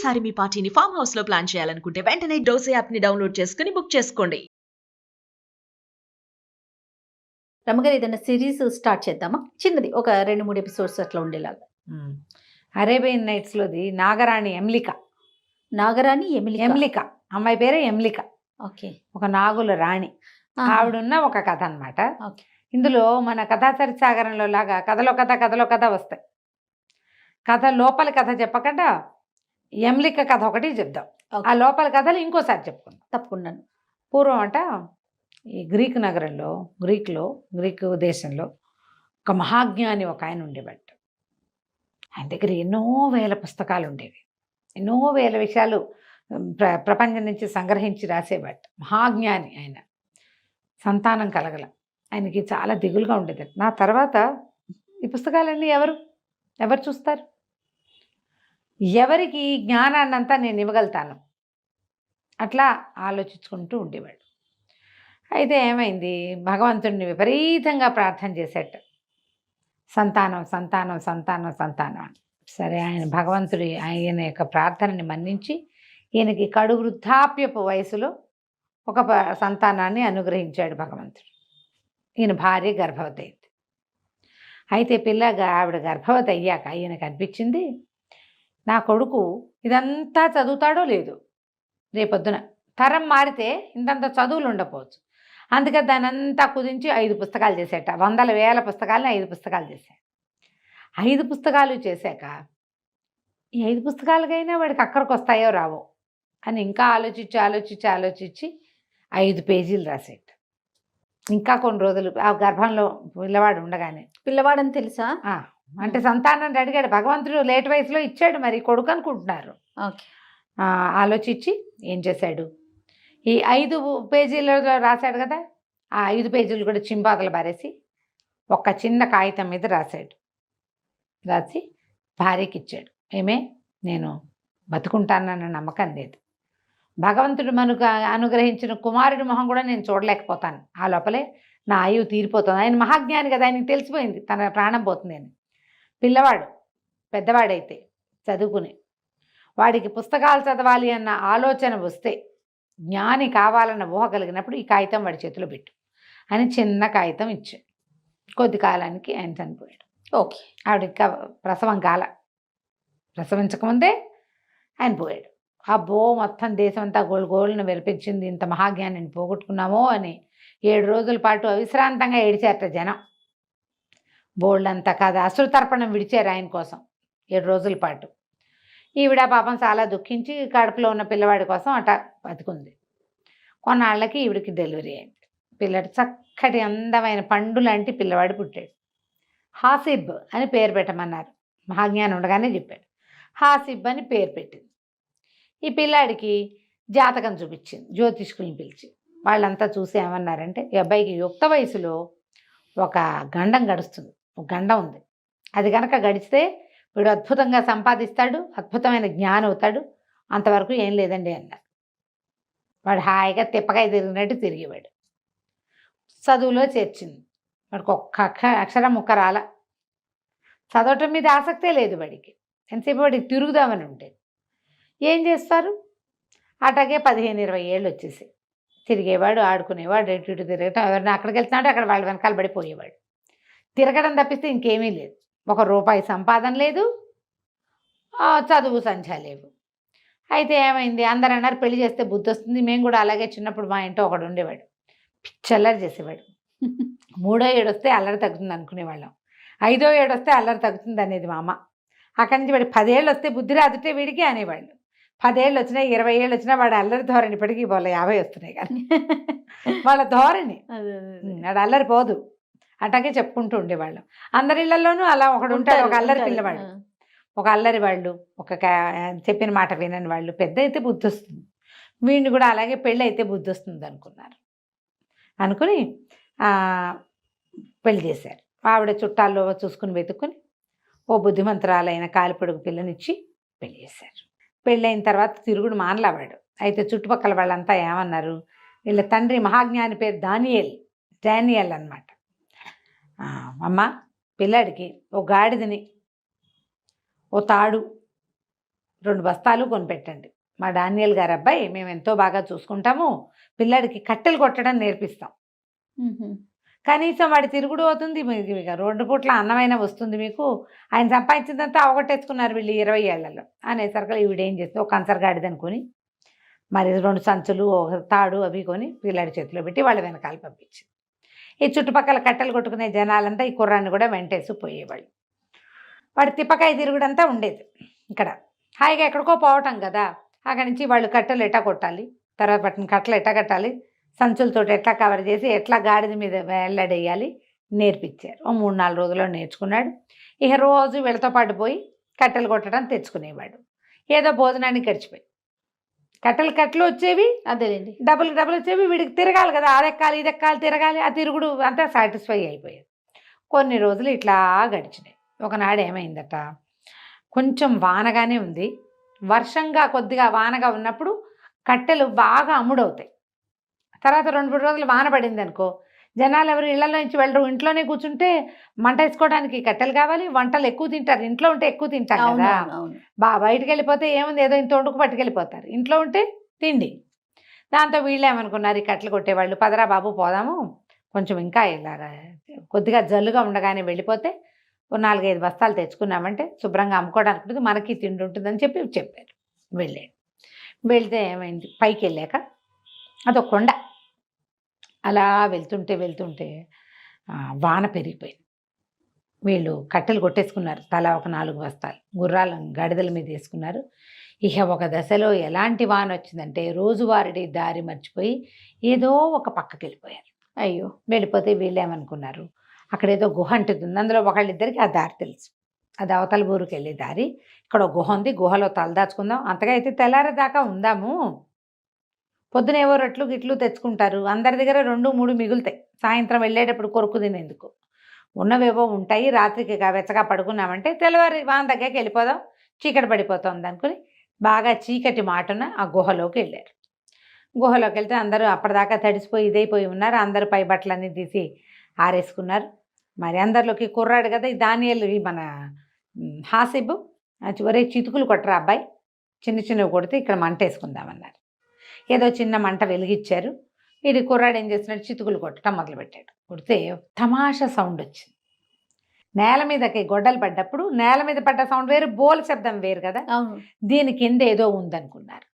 ఈసారి మీ పార్టీని farm house లో ప్లాన్ చేయాలనుకుంటే వెంటనే డోసే యాప్ ని డౌన్లోడ్ చేసుకుని బుక్ చేసుకోండి. రమ్మగారు ఏదైనా సిరీస్ స్టార్ట్ చేద్దామా? చిన్నది, ఒక 2-3 ఎపిసోడ్స్ అట్లా ఉండేలాగా. అరేబియన్ నైట్స్లోది నాగరాణి ఎమ్లిక. నాగరాణి ఎమ్లిక అమ్మాయి పేరే ఎమ్లిక. ఓకే. ఒక నాగుల రాణి ఆవిడున్న ఒక కథ అనమాట. ఓకే. ఇందులో మన కథాచరిత సాగరంలో లాగా కథలో కథ వస్తాయి. కథ లోపల కథ చెప్పకుండా ఎమ్లిక కథ ఒకటి చెప్దాం. ఆ లోపల కథలు ఇంకోసారి చెప్పుకుందాం. తప్పకుండా. పూర్వం అంట ఈ గ్రీకు నగరంలో గ్రీకు దేశంలో ఒక మహాజ్ఞాని ఒక ఆయన ఉండేవాడు. ఆయన దగ్గర ఎన్నో వేల పుస్తకాలు ఉండేవి. ఎన్నో వేల విషయాలు ప్రపంచం నుంచి సంగ్రహించి రాసేవాడు. మహాజ్ఞాని ఆయన. సంతానం కలగల. ఆయనకి చాలా దిగులుగా ఉండేది. నా తర్వాత ఈ పుస్తకాలన్నీ ఎవరు చూస్తారు? ఎవరికి జ్ఞానాన్నంతా నేను ఇవ్వగలుగుతాను? అట్లా ఆలోచించుకుంటూ ఉండేవాడు. అయితే ఏమైంది, భగవంతుడిని విపరీతంగా ప్రార్థన చేసేట. సంతానం సంతానం సంతానం సంతానం. సరే, ఆయన యొక్క ప్రార్థనని మన్నించి ఈయనకి కడు వృద్ధాప్యపు వయసులో ఒక సంతానాన్ని అనుగ్రహించాడు భగవంతుడు. ఈయన భార్య గర్భవతి అయింది. అయితే ఆవిడ గర్భవతి అయ్యాక ఈయనకు అనిపించింది, నా కొడుకు ఇదంతా చదువుతాడో లేదు, రేపొద్దున తరం మారితే ఇంతంత చదువులు ఉండకపోవచ్చు. అందుకని దాని అంతా కుదించి 5 పుస్తకాలు చేసేట. 100,000 పుస్తకాలని 5 పుస్తకాలు చేశాడు. 5 పుస్తకాలు చేశాక ఈ 5 పుస్తకాలకైనా వాడికి అక్కడికి వస్తాయో రావో అని ఇంకా ఆలోచించి 5 పేజీలు రాసేట. ఇంకా కొన్ని రోజులు ఆ గర్భంలో పిల్లవాడు ఉండగానే, పిల్లవాడని తెలుసా? అంటే సంతానాన్ని అడిగాడు భగవంతుడు. లేట్ వయసులో ఇచ్చాడు, మరి కొడుకు అనుకుంటున్నారు. ఓకే. ఆలోచించి ఏం చేశాడు, ఈ 5 పేజీలలో రాశాడు కదా, ఆ 5 పేజీలు కూడా చింపాతలు పారేసి ఒక చిన్న కాగితం మీద రాశాడు. రాసి భార్యకి ఇచ్చాడు. నేను బతుకుంటానన్న నమ్మకం లేదు. భగవంతుడు మనకు అనుగ్రహించిన కుమారుడి మొహం కూడా నేను చూడలేకపోతాను. ఆ లోపలే నా ఆయువు తీరిపోతుంది. ఆయన మహాజ్ఞాని కదా, ఆయనకి తెలిసిపోయింది తన ప్రాణం పోతుంది అని. పిల్లవాడు పెద్దవాడైతే చదువుకుని వాడికి పుస్తకాలు చదవాలి అన్న ఆలోచన వస్తే, జ్ఞాని కావాలన్న ఊహ కలిగినప్పుడు ఈ కాగితం వాడి చేతిలో పెట్టు అని చిన్న కాగితం ఇచ్చాడు. కొద్ది కాలానికి ఆయన చనిపోయాడు. ఓకే. ఆవిడ ప్రసవించకముందే ఆయన పోయాడు. అబ్బో, మొత్తం దేశం అంతా గోళ్ళను వెలిపించింది, ఇంత మహాజ్ఞానిని పోగొట్టుకున్నామో అని 7 రోజుల పాటు అవిశ్రాంతంగా ఏడిచారట జనం. బోళ్ళంతా కాదు, అశ్రుతర్పణం విడిచారు ఆయన కోసం 7 రోజుల పాటు. ఈవిడ పాపం చాలా దుఃఖించి కడుపులో ఉన్న పిల్లవాడి కోసం అట బతుకుంది. కొన్నాళ్ళకి ఈవిడికి డెలివరీ అయింది. పిల్లడు చక్కటి అందమైన పండు లాంటి పిల్లవాడు పుట్టాడు. హాసిబ్ అని పేరు పెట్టమన్నారు. మహాజ్ఞానం ఉండగానే చెప్పాడు. హాసిబ్ అని పేరు పెట్టింది. ఈ పిల్లాడికి జాతకం చూపించింది జ్యోతిష్కుల్ని పిలిచి. వాళ్ళంతా చూసి ఏమన్నారంటే, ఈ అబ్బాయికి యుక్త వయసులో ఒక గండం గడుస్తుంది, ఒక గండం ఉంది. అది కనుక గడిస్తే వీడు అద్భుతంగా సంపాదిస్తాడు, అద్భుతమైన జ్ఞానం అవుతాడు. అంతవరకు ఏం లేదండి అన్నారు. వాడు హాయిగా తిప్పకాయ తిరిగినట్టు తిరిగేవాడు. చదువులో చేర్చింది. వాడికి ఒక్క అక్షరం ముక్క రాల. చదవటం మీద ఆసక్తే లేదు వాడికి. ఎంతసేపు వాడికి తిరుగుదామని ఉండేది. ఏం చేస్తారు, అట్లాగే 15-20 ఏళ్ళు వచ్చేసి తిరిగేవాడు, ఆడుకునేవాడు, ఇటు తిరగటం. ఎవరిని అక్కడికి వెళ్తున్నాడు అక్కడ వాళ్ళ వెనకాల పడిపోయేవాడు. తిరగడం తప్పిస్తే ఇంకేమీ లేదు. ₹1 సంపాదన లేదు, చదువు సంధ్య లేవు. అయితే ఏమైంది, అందరూ అన్నారు పెళ్లి చేస్తే బుద్ధి వస్తుంది. మేము కూడా అలాగే చిన్నప్పుడు మా ఇంట్లో ఒకడు ఉండేవాడు, పిచ్చల్లరి చేసేవాడు. 3వ ఏడు వస్తే అల్లరి తగ్గుతుంది అనుకునేవాళ్ళం. 5వ ఏడు వస్తే అల్లరి తగ్గుతుంది అనేది మా అమ్మ. అక్కడి నుంచి వాడి 10 ఏళ్ళు వస్తే బుద్ధి రాదుటే వీడికి అనేవాళ్ళు. 10 ఏళ్ళు వచ్చినా 20 ఏళ్ళు వచ్చినా వాడు అల్లరి ధోరణి ఇప్పటికీ వాళ్ళ 50 వస్తున్నాయి కానీ వాళ్ళ ధోరణి వాడు అల్లరి పోదు. అట్లాగే చెప్పుకుంటూ ఉండేవాళ్ళం. అందరి ఇళ్లలోనూ అలా ఒకడు ఉంటాడు, ఒక అల్లరి పిల్లవాడు, ఒక అల్లరి వాళ్ళు, ఒక చెప్పిన మాట వినని వాళ్ళు. పెద్ద అయితే బుద్ధి వస్తుంది, వీడిని కూడా అలాగే పెళ్ళి అయితే బుద్ధి వస్తుంది అనుకున్నారు. అనుకుని పెళ్లి చేశారు. ఆవిడ చుట్టాల్లో చూసుకుని వెతుక్కుని ఓ బుద్ధిమంతురాలైన కాలిపొడుగు పిల్లనిచ్చి పెళ్లి చేశారు. పెళ్ళైన తర్వాత తిరుగుడు మానలావాడు. అయితే చుట్టుపక్కల వాళ్ళంతా ఏమన్నారు, వీళ్ళ తండ్రి మహాజ్ఞాని పేరు డానియల్ అన్నమాట. అమ్మ, పిల్లాడికి ఓ గాడిదని, ఓ తాడు, 2 బస్తాలు కొనిపెట్టండి. మా డానియల్ గారు అబ్బాయి మేము ఎంతో బాగా చూసుకుంటాము, పిల్లాడికి కట్టెలు కొట్టడం నేర్పిస్తాం, కనీసం వాడి తిరుగుడు అవుతుంది, మీకు ఇక 2 పూట్ల అన్నమైనా వస్తుంది మీకు, ఆయన సంపాదించిందంతా అవగొట్టేసుకున్నారు వీళ్ళు 20 ఏళ్లలో అనేసరికి ఈవిడేం చేస్తే ఒక కంచరగాడిది అనుకుని మరి 2 సంచులు ఒక తాడు అవి కొని పిల్లాడి చేతిలో పెట్టి వాళ్ళ వెనకాల పంపించింది. ఈ చుట్టుపక్కల కట్టెలు కొట్టుకునే జనాలంతా ఈ కుర్రాన్ని కూడా వెంటేసి పోయేవాళ్ళు. వాడి తిప్పకాయ తిరుగుడంతా ఉండేది. ఇక్కడ హాయిగా ఎక్కడికో పోవటం కదా, అక్కడి నుంచి వాళ్ళు కట్టెలు ఎట్టా కొట్టాలి, తర్వాత పట్టిన కట్టెలు ఎట్టా కట్టాలి, సంచులతో ఎట్లా కవర్ చేసి ఎట్లా గాడిద మీద వెళ్ళడేయాలి నేర్పించారు. 3-4 రోజుల్లో నేర్చుకున్నాడు. ఇక రోజు వీళ్ళతో పాటు పోయి కట్టెలు కొట్టడం తెచ్చుకునేవాడు. ఏదో భోజనానికి గడిచిపోయి కట్టెలు వచ్చేవి, అదేలేండి. డబ్బులు వచ్చేవి, వీడికి తిరగాలి కదా, అదెక్కాలి ఇదెక్కాలి తిరగాలి, ఆ తిరుగుడు అంతా సాటిస్ఫై అయిపోయాడు. కొన్ని రోజులు ఇట్లా గడిచినాయి. ఒకనాడు ఏమైందట, కొంచెం వానగానే ఉంది, వర్షంగా కొద్దిగా వానగా ఉన్నప్పుడు కట్టెలు బాగా అమ్ముడవుతాయి. తర్వాత 2-3 రోజులు వాన పడింది అనుకో, జనాలు ఎవరు ఇళ్లలో నుంచి వెళ్ళరు, ఇంట్లోనే కూర్చుంటే మంట వేసుకోవడానికి కట్టెలు కావాలి, వంటలు ఎక్కువ తింటారు, ఇంట్లో ఉంటే ఎక్కువ తింటారు కదా, బయటికి వెళ్ళిపోతే ఏముంది ఏదో ఇంత వండుకు పట్టుకెళ్ళిపోతారు, ఇంట్లో ఉంటే తిండి. దాంతో వీళ్ళు ఏమనుకున్నారు, ఈ కట్టెలు కొట్టేవాళ్ళు, పదరా బాబు పోదాము, కొంచెం ఇంకా ఇలాగా కొద్దిగా జల్లుగా ఉండగానే వెళ్ళిపోతే 4-5 బస్తాలు తెచ్చుకున్నామంటే శుభ్రంగా అమ్ముకోవడానికి ఉంటుంది, మనకి తిండి ఉంటుందని చెప్పారు. వెళ్తే ఏమైంది, పైకి వెళ్ళాక అదొక కొండ, అలా వెళ్తుంటే వాన పెరిగిపోయింది. వీళ్ళు కట్టెలు కొట్టేసుకున్నారు, తలా ఒక 4 బస్తాలు గుర్రాల గడిదల మీద వేసుకున్నారు. ఇక ఒక దశలో ఎలాంటి వాన వచ్చిందంటే రోజువారీ దారి మర్చిపోయి ఏదో ఒక పక్కకి వెళ్ళిపోయారు. అయ్యో, వెళ్ళిపోతే వీళ్ళు ఏమనుకున్నారు, అక్కడ ఏదో గుహ అంటుంది, అందులో ఒకళ్ళిద్దరికి ఆ దారి తెలుసు, అది అవతల ఊరికి వెళ్ళే దారి, ఇక్కడ ఒక గుహ ఉంది, గుహలో తలదాచుకుందాం, అంతగా అయితే తెల్లారేదాకా ఉందాము, పొద్దున ఏవో రొట్లు గిట్లు తెచ్చుకుంటారు, అందరి దగ్గర 2-3 మిగులుతాయి, సాయంత్రం వెళ్ళేటప్పుడు కొరుకు తినేందుకు, ఉన్నవేవో ఉంటాయి, రాత్రికి వెచ్చగా పడుకున్నామంటే తెల్లవారి వాన దగ్గరికి వెళ్ళిపోదాం, చీకటి పడిపోతుంది అనుకుని బాగా చీకటి మాటున ఆ గుహలోకి వెళ్ళారు. గుహలోకి వెళ్తే అందరూ అప్పటిదాకా తడిసిపోయి ఇదైపోయి ఉన్నారు, అందరూ పై బట్టలన్నీ తీసి ఆరేసుకున్నారు. మరి అందరిలోకి కుర్రాడు కదా ఈ డానియల్, మన హాసిబ్, ఒరే చితుకులు కొట్టరా అబ్బాయి, చిన్నవి కొడితే ఇక్కడ మంట వేసుకుందామన్నారు. ఏదో చిన్న మంట వెలిగించారు. ఇది కుర్రాడు ఏం చేస్తున్నాడు, చితుకులు కొట్టడం మొదలుపెట్టాడు. కొడితే తమాషా సౌండ్ వచ్చింది. నేల మీదకి గొడ్డలు పడ్డప్పుడు నేల మీద పడ్డ సౌండ్ వేరు, బోల్ శబ్దం వేరు కదా, దీని కింద ఏదో ఉందనుకున్నారు.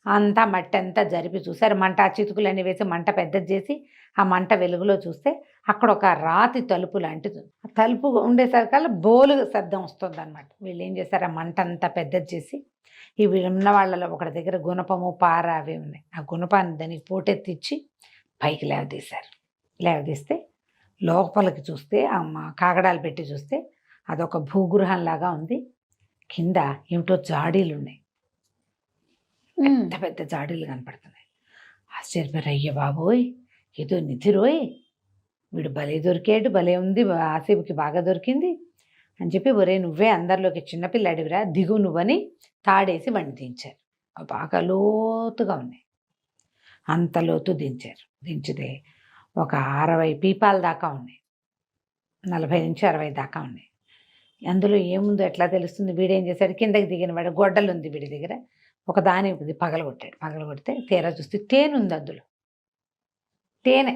అంతా మట్టి అంతా జరిపి చూశారు, మంట చితుకులన్నీ వేసి మంట పెద్దది చేసి ఆ మంట వెలుగులో చూస్తే అక్కడ ఒక రాతి తలుపు లాంటిది ఉంది. ఆ తలుపు ఉండేసరికల్లా బోలు శబ్దం వస్తుంది అనమాట. వీళ్ళు ఏం చేశారు, ఆ మంట అంతా పెద్దది చేసి ఈ ఉన్న వాళ్ళలో ఒకటి దగ్గర గుణపము పార అవి ఉన్నాయి, ఆ గుణపాన్ని దానికి పోటెత్తిచ్చి పైకి లేవదీస్తే లోపలికి చూస్తే కాగడాలు పెట్టి చూస్తే అదొక భూగృహంలాగా ఉంది. కింద ఏమిటో జాడీలు ఉన్నాయి, పెద్ద పెద్ద జాడీలు కనపడుతున్నాయి. ఆశ్చర్యపోయారు, అయ్య బాబోయ్ ఏదో నిధి రోయ్, వీడు భలే దొరికాడు, భలే ఉంది, ఆసేపుకి బాగా దొరికింది అని చెప్పి, ఒరే నువ్వే అందరిలోకి చిన్నపిల్లాడివిరా, దిగు నువ్వని తాడేసి వండి దించారు. బాగా లోతుగా ఉన్నాయి, అంత లోతు దించారు. దించితే ఒక 60 పీపాల దాకా ఉన్నాయి, 40 నుంచి 60 దాకా ఉన్నాయి. అందులో ఏముందో ఎట్లా తెలుస్తుంది, వీడేం చేశాడు, కిందకి దిగిన వాడు గొడ్డలు ఉంది వీడి దగ్గర, ఒక దాని పగలగొడితే తీరా చూస్తే తేనె ఉంది, అందులో తేనె.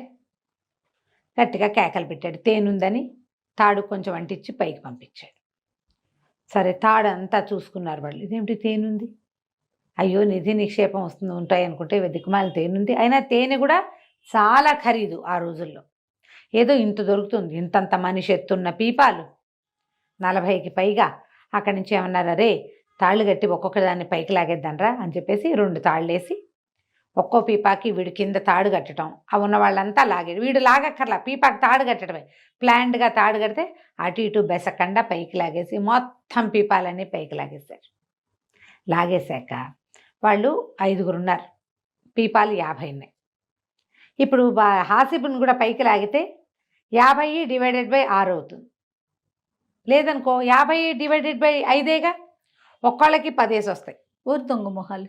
గట్టిగా కేకలు పెట్టాడు, తేనుందని తాడు కొంచెం అంటించి పైకి పంపించాడు. సరే తాడు అంతా చూసుకున్నారు వాళ్ళు, ఇదేమిటి తేనుంది, అయ్యో నిధి నిక్షేపం ఉంటాయి అనుకుంటే దిక్కుమాల తేనుంది. అయినా తేనె కూడా చాలా ఖరీదు ఆ రోజుల్లో, ఏదో ఇంత దొరుకుతుంది, ఇంతంత మనిషి ఎత్తున్న పీపాలు 40కి పైగా. అక్కడి నుంచి ఏమన్నారు, అరే తాళ్ళు కట్టి ఒక్కొక్క దాన్ని పైకి లాగేద్దానరా అని చెప్పేసి 2 తాళ్ళు వేసి ఒక్కో పీపాకి వీడి కింద తాడు కట్టడం, ఆ ఉన్న వాళ్ళంతా లాగాడు. వీడు లాగక్కర్లా, పీపాకి తాడు కట్టడమే, ప్లాండ్గా తాడు కడితే అటు ఇటు బెసకుండా పైకి లాగేసి మొత్తం పీపాలన్నీ పైకి లాగేశారు. లాగేశాక వాళ్ళు 5గురు ఉన్నారు, పీపాలు 50 ఉన్నాయి. ఇప్పుడు హాసిబుని కూడా పైకి లాగితే 50 డివైడెడ్ బై 6 అవుతుంది. లేదనుకో 50 డివైడెడ్ బై 5 ఒక్కళ్ళకి 10 వస్తాయి. ఊరు దొంగ మొహాలు.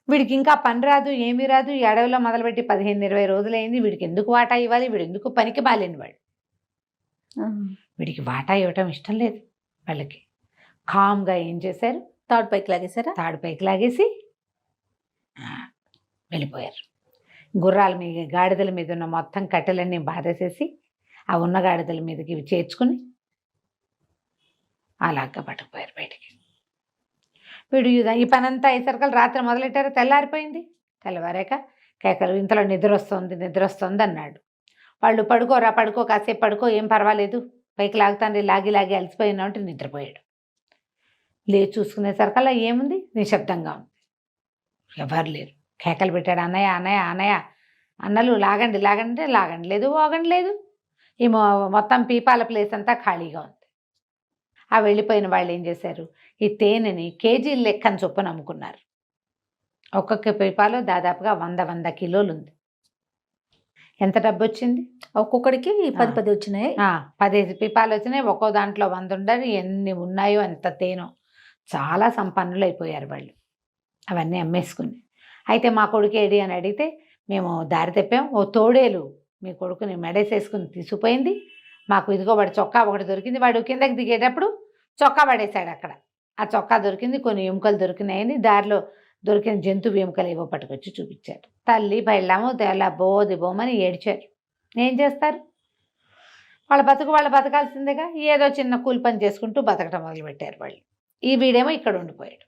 వీడికి ఇంకా పని రాదు, ఏమీ రాదు, ఈ అడవిలో మొదలుపెట్టి 15-20 రోజులైంది, వీడికి ఎందుకు వాటా ఇవ్వాలి, వీడు ఎందుకు పనికి బాలేని వాడు, వీడికి వాటా ఇవ్వటం ఇష్టం లేదు వాళ్ళకి. కామ్గా ఏం చేశారు, తాడు పైకి లాగేశారా? తాడు పైకి లాగేసి ఆ, వెళ్ళిపోయారు. గుర్రాల మీద, గాడిదల మీద ఉన్న మొత్తం కట్టెలన్నీ బాధేసేసి ఆ ఉన్న గాడిదల మీదకి ఇవి చేర్చుకుని అలాగా పట్టుకుపోయారు బయటికి. వీడు ఈ పనంతా అయ్యేసరికి రాత్రి మొదలెట్టారు. తెల్లారిపోయింది. తెల్లవారాక కేకలు, ఇంతలో నిద్ర వస్తుంది అన్నాడు. వాళ్ళు పడుకో కాసేపు పడుకో, ఏం పర్వాలేదు, పైకి లాగుతాను, లాగి లాగి అలసిపోయినా అంటే నిద్రపోయాడు. లేచి చూసుకునేసరికల్లా ఏముంది, నిశ్శబ్దంగా ఉంది, ఎవరు లేరు. కేకలు పెట్టాడు, అన్నయ్య అన్నయ్య అన్నయ్య, అన్నలు లాగండి లాగండి, లాగండి లేదు, ఓగండి లేదు. ఈ మొత్తం పీపాల ప్లేస్ అంతా ఖాళీగా ఉంది. ఆ వెళ్ళిపోయిన వాళ్ళు ఏం చేశారు, ఈ తేనెని కేజీల లెక్కన చొప్పున అమ్ముకున్నారు. ఒక్కొక్క పీపాలో దాదాపుగా 100 కిలోలు ఉంది. ఎంత డబ్బు వచ్చింది? ఒక్కొక్కడికి 10 వచ్చినాయి. 15 పీపాలు వచ్చినాయి. ఒక్కో దాంట్లో 100 ఉండాలి. ఎన్ని ఉన్నాయో అంత తేనో. చాలా సంపన్నులు అయిపోయారు వాళ్ళు అవన్నీ అమ్మేసుకుని. అయితే మా కొడుకు ఏడి అని అడిగితే, మేము దారి తెప్పాం, ఓ తోడేలు మీ కొడుకుని మెడేసేసుకుని తీసుకుపోయింది, మాకు ఇదిగో వాడి చొక్కా ఒకటి దొరికింది. వాడు కిందకి దిగేటప్పుడు చొక్కా పడేశాడు అక్కడ. ఆ చొక్కా దొరికింది, కొన్ని ఎముకలు దొరికినాయని దారిలో దొరికిన జంతువు ఎముకలు ఏవో పట్టుకొచ్చి చూపించాడు. తల్లి బయళ్ళాము తెల్ల బోది బోమని ఏడ్చారు. ఏం చేస్తారు, వాళ్ళ బతకాల్సిందేగా. ఏదో చిన్న కూలి పని చేసుకుంటూ బతకటం మొదలుపెట్టారు వాళ్ళు. ఈ వీడేమో ఇక్కడ ఉండిపోయాడు.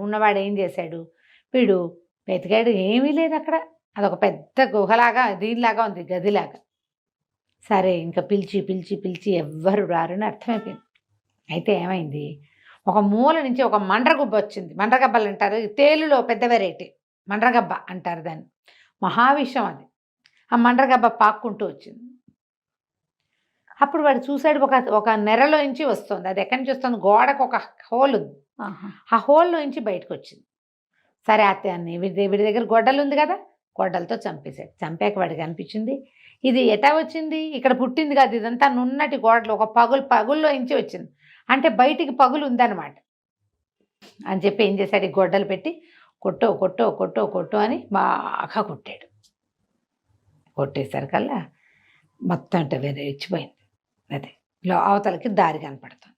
ఉన్నవాడు ఏం చేశాడు, వీడు వెతికాడు, ఏమీ లేదు అక్కడ. అదొక పెద్ద గుహలాగా, దీనిలాగా ఉంది, గదిలాగా. సరే ఇంకా పిలిచి ఎవ్వరు రారని అర్థమైపోయింది. అయితే ఏమైంది, ఒక మూల నుంచి ఒక మండ్రగుబ్బ వచ్చింది. మండ్రగబ్బలు అంటారు, తేలులో పెద్ద వెరైటీ మండ్రగబ్బ అంటారు దాన్ని. మహావిషం అది. ఆ మండ్రగబ్బ పాక్కుంటూ వచ్చింది. అప్పుడు వాడు చూశాడు, ఒక నెరలో నుంచి వస్తుంది. అది ఎక్కడి నుంచి వస్తుంది, గోడకు ఒక హోల్ ఉంది. ఆ హోల్లో నుంచి బయటకు వచ్చింది. సరే అతన్ని వీడి దగ్గర గొడ్డలు ఉంది కదా, గొడ్డలతో చంపేశాడు. చంపాక వాడికి అనిపించింది, ఇది ఎటా వచ్చింది, ఇక్కడ పుట్టింది కాదు, ఇదంతా నున్నటి గోడలు, ఒక పగుల్లో నుంచి వచ్చింది, అంటే బయటికి పగులు ఉందన్నమాట అని చెప్పి ఏం చేశాడు, ఈ గొడ్డలు పెట్టి కొట్టో అని బాగా కొట్టాడు. కొట్టేసరికల్లా మొత్తం అంటే వేరే ఇచ్చిపోయింది. అదే అవతలకి దారి కనపడుతుంది.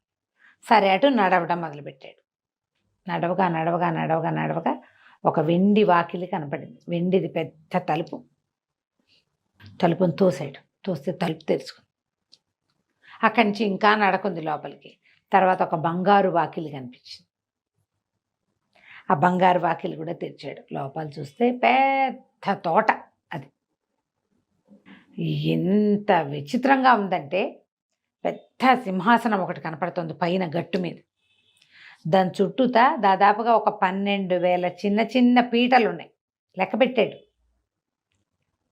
సరే అటు నడవడం మొదలుపెట్టాడు. నడవగా ఒక వెండి వాకిలి కనపడింది. వెండిది పెద్ద తలుపుని తోస్తే తలుపు తెరుచుకుంది. అక్కడి నుంచి ఇంకా నడకుంది లోపలికి. తర్వాత ఒక బంగారు వాకిలి కనిపించింది. ఆ బంగారు వాకిలి కూడా తెరిచాడు. లోపల చూస్తే పెద్ద తోట. అది ఎంత విచిత్రంగా ఉందంటే, పెద్ద సింహాసనం ఒకటి కనపడుతుంది పైన గట్టు మీద. దాని చుట్టూతా దాదాపుగా ఒక 12,000 చిన్న చిన్న పీటలు ఉన్నాయి. లెక్క పెట్టాడు,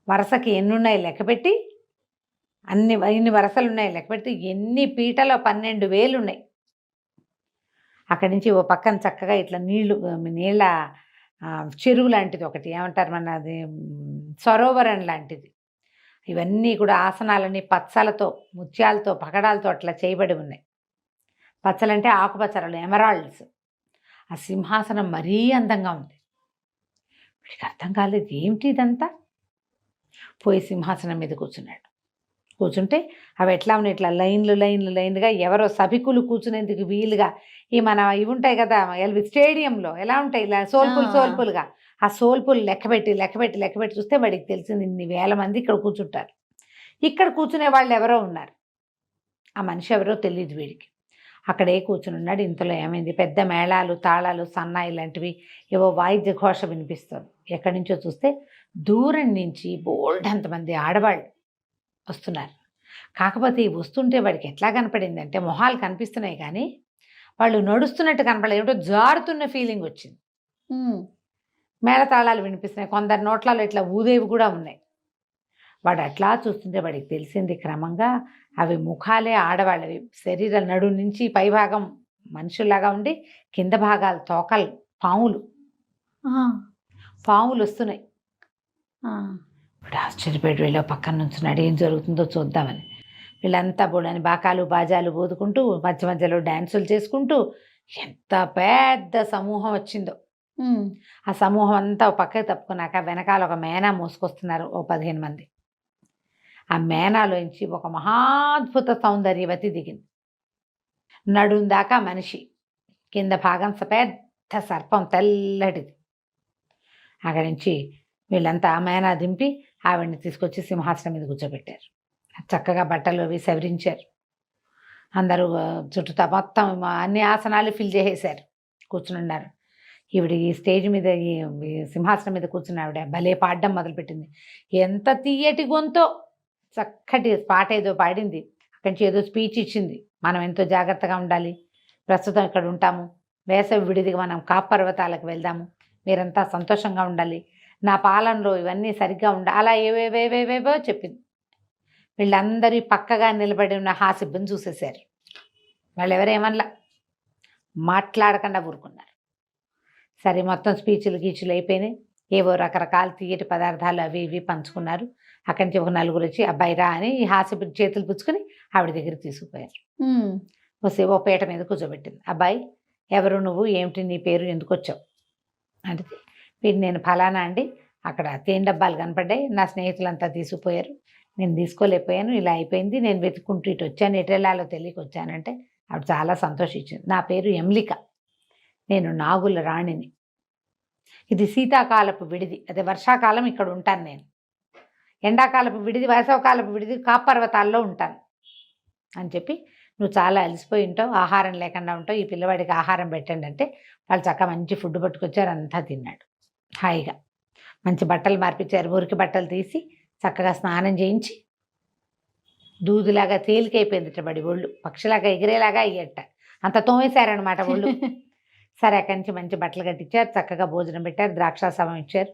వరుసకి ఎన్ని ఉన్నాయి లెక్కపెట్టి, ఇన్ని వరుసలు ఉన్నాయి లెక్కపెట్టి, ఎన్ని పీటలో 12,000 ఉన్నాయి. అక్కడి నుంచి ఓ పక్కన చక్కగా ఇట్లా నీళ్ళ చెరువు లాంటిది ఒకటి, ఏమంటారు మన అది, సరోవరం లాంటిది. ఇవన్నీ కూడా ఆసనాలన్నీ పచ్చలతో, ముత్యాలతో, పగడాలతో అట్లా చేయబడి ఉన్నాయి. పచ్చలంటే ఆకుపచ్చలు, ఎమరాల్డ్స్. ఆ సింహాసనం మరీ అందంగా ఉంది. వీడికి అర్థం కాలేదు, ఏమిటి ఇదంతా. పోయి సింహాసనం మీద కూర్చుంటే అవి ఎట్లా ఉన్నాయి, ఇట్లా లైన్లుగా ఎవరో సభికులు కూర్చునేందుకు వీలుగా, ఇవి ఉంటాయి కదా స్టేడియంలో ఎలా ఉంటాయి, ఇలా సోల్పులుగా, ఆ సోల్పులు లెక్కపెట్టి చూస్తే వాడికి తెలిసింది, ఇన్ని వేల మంది ఇక్కడ కూర్చుంటారు. ఇక్కడ కూర్చునే వాళ్ళు ఎవరో ఉన్నారు. ఆ మనిషి ఎవరో తెలియదు వీడికి. అక్కడే కూర్చుని ఉన్నాడు. ఇంతలో ఏమైంది, పెద్ద మేళాలు, తాళాలు, సన్నాయి లాంటివి ఏవో వాయిద్య ఘోష వినిపిస్తుంది. ఎక్కడి నుంచో చూస్తే దూరం నుంచి బోల్డంతమంది ఆడవాళ్ళు వస్తున్నారు. కాకపోతే ఈ వస్తుంటే వాడికి ఎట్లా కనపడింది అంటే, మొహాలు కనిపిస్తున్నాయి కానీ వాళ్ళు నడుస్తున్నట్టు కనపడలేదు, ఏమిటో జారుతున్న ఫీలింగ్ వచ్చింది. మేళతాళాలు వినిపిస్తున్నాయి, కొందరు నోట్లలో ఇట్లా ఊదేవి కూడా ఉన్నాయి. వాడు అట్లా చూస్తుంటే వాడికి తెలిసింది క్రమంగా అవి ముఖాలే ఆడవాళ్ళవి. శరీరం నడు నుంచి పైభాగం మనుషుల్లాగా ఉండి, కింద భాగాలు తోకలు పాములు వస్తున్నాయి. ఇప్పుడు ఆశ్చర్యపోయి వెళ్ళి పక్కన నుంచున్నాడు, ఏం జరుగుతుందో చూద్దామని. వీళ్ళంతా బోడని బాకాలు బాజాలు బోదుకుంటూ, మధ్యలో డ్యాన్సులు చేసుకుంటూ, ఎంత పెద్ద సమూహం వచ్చిందో. ఆ సమూహం అంతా పక్కకి తప్పుకున్నాక వెనకాల ఒక మేనా మోసుకొస్తున్నారు, ఓ 15 మంది. ఆ మేనాలోంచి ఒక మహాద్భుత సౌందర్యవతి దిగింది. నడుందాకా మనిషి, కింద భాగం పెద్ద సర్పం తెల్లటిది. అక్కడి నుంచి వీళ్ళంతా మేనా దింపి ఆవిడని తీసుకొచ్చి సింహాసనం మీద కూర్చోబెట్టారు. చక్కగా బట్టలు అవి సవరించారు. అందరూ చుట్టూతా మొత్తం అన్ని ఆసనాలు ఫిల్ చేసేసారు. కూర్చుని ఉన్నారు. ఈవిడ ఈ స్టేజ్ మీద ఈ సింహాసనం మీద కూర్చున్న ఆవిడ భలే పాడడం మొదలుపెట్టింది. ఎంత తీయటి గొంతో చక్కటి పాట ఏదో పాడింది. అక్కడి నుంచి ఏదో స్పీచ్ ఇచ్చింది. మనం ఎంతో జాగ్రత్తగా ఉండాలి, ప్రస్తుతం ఇక్కడ ఉంటాము, వేసవి విడిదిగా మనం కాప్ పర్వతాలకు వెళ్దాము, మీరంతా సంతోషంగా ఉండాలి, నా పాలనలో ఇవన్నీ సరిగ్గా అలా ఏవేవేవేవేవో చెప్పింది. వీళ్ళందరూ పక్కగా నిలబడి ఉన్న హాసిబ్బని చూసేశారు. వాళ్ళు ఎవరేమన్నా మాట్లాడకుండా ఊరుకున్నారు. సరే, మొత్తం స్పీచ్లు గీచులు అయిపోయినాయి. ఏవో రకరకాల తీయటి పదార్థాలు అవి ఇవి పంచుకున్నారు. అక్కడి నుంచి ఒక నలుగురు వచ్చి అబ్బాయి రా అని ఈ హాసిబ్బ చేతులు పుచ్చుకొని ఆవిడ దగ్గర తీసుకుపోయారు. వస్తే ఓ పీట మీద కూర్చోబెట్టింది. అబ్బాయి, ఎవరు నువ్వు, ఏమిటి నీ పేరు, ఎందుకు వచ్చావు అంటే, వీడు నేను ఫలానా అండి, అక్కడ తేనె డబ్బాలు కనపడ్డాయి, నా స్నేహితులంతా తీసుకుపోయారు, నేను తీసుకోలేకపోయాను, ఇలా అయిపోయింది, నేను వెతుక్కుంటూ ఇటు వచ్చాను, ఎటు వెళ్ళాలో తెలియక వచ్చానంటే ఆవిడ చాలా సంతోషించింది. నా పేరు ఎమ్లిక, నేను నాగుల రాణిని, ఇది శీతాకాలపు విడిది, అదే వర్షాకాలం ఇక్కడ ఉంటాను నేను, ఎండాకాలపు విడిది వేసవకాలపు విడిది కాప్ పర్వతాల్లో ఉంటాను అని చెప్పి, నువ్వు చాలా అలసిపోయి ఉంటావు, ఆహారం లేకుండా ఉంటావు, ఈ పిల్లవాడికి ఆహారం పెట్టండి అంటే వాళ్ళు చక్కగా మంచి ఫుడ్ పట్టుకొచ్చారు. అంతా తిన్నాడు హాయిగా. మంచి బట్టలు మార్పించారు, మురికి బట్టలు తీసి చక్కగా స్నానం చేయించి దూదులాగా తేలికైపోయింది ఇట్లబడి ఒళ్ళు, పక్షిలాగా ఎగిరేలాగా అయ్యట, అంత తోమేశారనమాట ఒళ్ళు. సరే, అక్కడి నుంచి మంచి బట్టలు కట్టించారు, చక్కగా భోజనం పెట్టారు, ద్రాక్షాసమం ఇచ్చారు.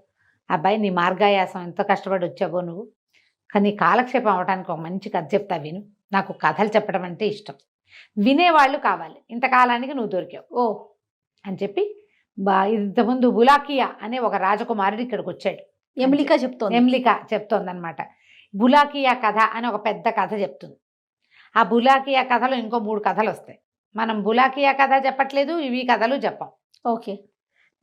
అబ్బాయి, నీ మార్గాయాసం ఎంతో కష్టపడి వచ్చావో నువ్వు, కానీ కాలక్షేపం అవడానికి ఒక మంచి కథ చెప్తా విను, నాకు కథలు చెప్పడం అంటే ఇష్టం, వినేవాళ్ళు కావాలి, ఇంతకాలానికి నువ్వు దొరికావు ఓ అని చెప్పి ఇంతకుముందు బులాకియా అనే ఒక రాజకుమారుడు ఇక్కడికి వచ్చాడు. ఎమ్లిక చెప్తోందనమాట. బులాకియా కథ అని ఒక పెద్ద కథ చెప్తుంది. ఆ బులాకియా కథలో ఇంకో 3 కథలు వస్తాయి. మనం బులాకియా కథ చెప్పట్లేదు, ఇవి కథలు చెప్పాం. ఓకే,